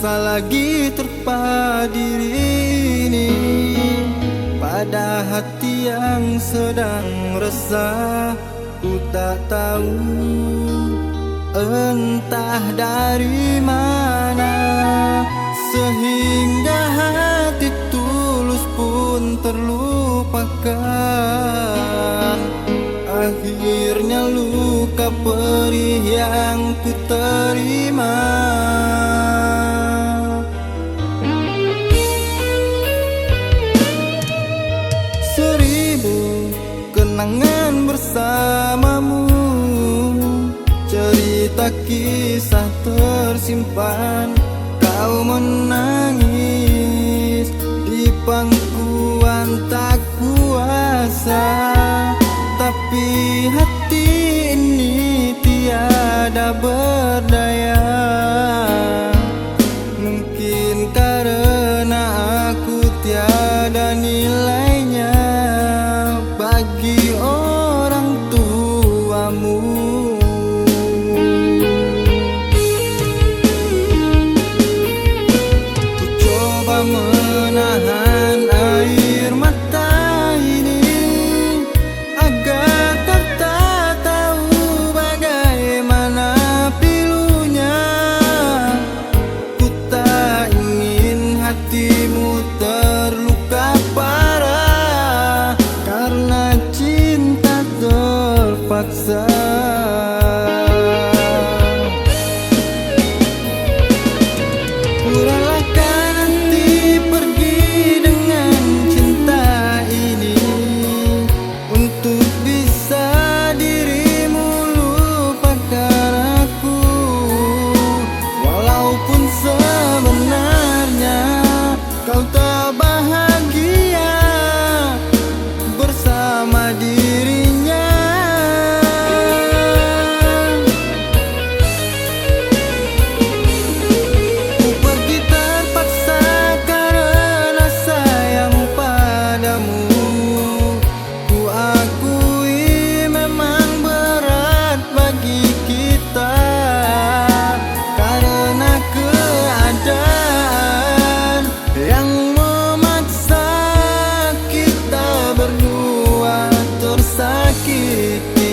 Masa lagi terpa diri ini pada hati yang sedang resah. Ku tak tahu entah dari mana, sehingga hati tulus pun terlupakan. Akhirnya luka perih yang ku terima. Seribu kenangan bersamamu, cerita kisah tersimpan. Kau menangis di pangkuan tak kuasa, tapi hati ini tiada berdaya. Mungkin karena aku tiada nilainya bagi orang tuamu. Ku coba menahan air mata ini agar tak tahu bagaimana pilunya. Ku tak ingin hatimu terluka parah karena cinta terpaksa. Kurelakan nanti pergi dengan cinta ini untuk bisa dirimu lupakan aku. Walaupun sebenarnya kau tak bahagia bersama dirinya. Ku pergi terpaksa karena sayang padamu. Ku akui memang berat bagi kita karena keadaan yang memaksa kita berdua tersakiti.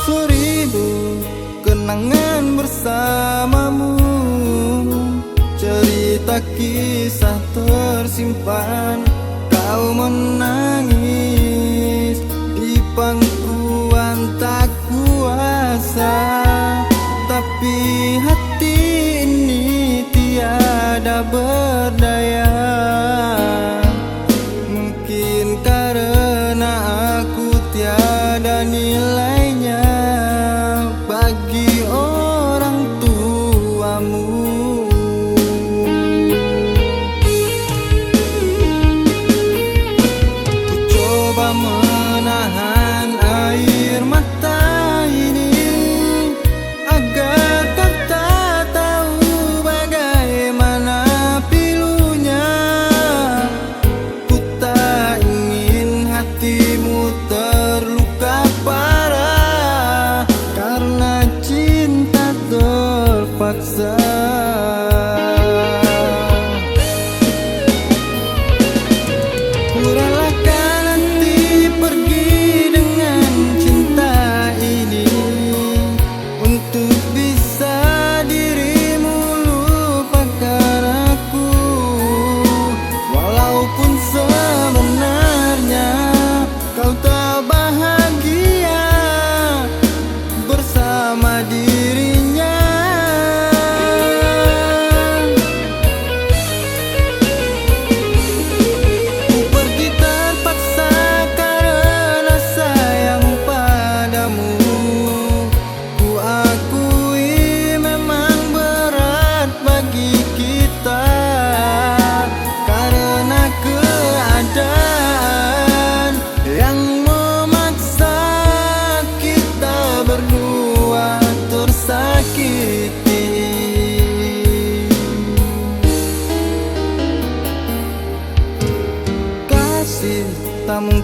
Seribu kenangan bersamamu, cerita kisah tersimpan. Kau menangis di pangkuan tak kuasa, tapi hati ini tiada berdaya. Mungkin karena aku tiada nilainya bagi orang tuamu. Ku coba menahan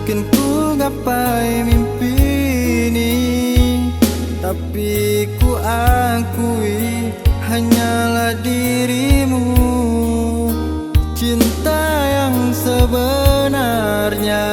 Mungkin ku gapai mimpi ini, tapi ku akui hanyalah dirimu cinta yang sebenarnya.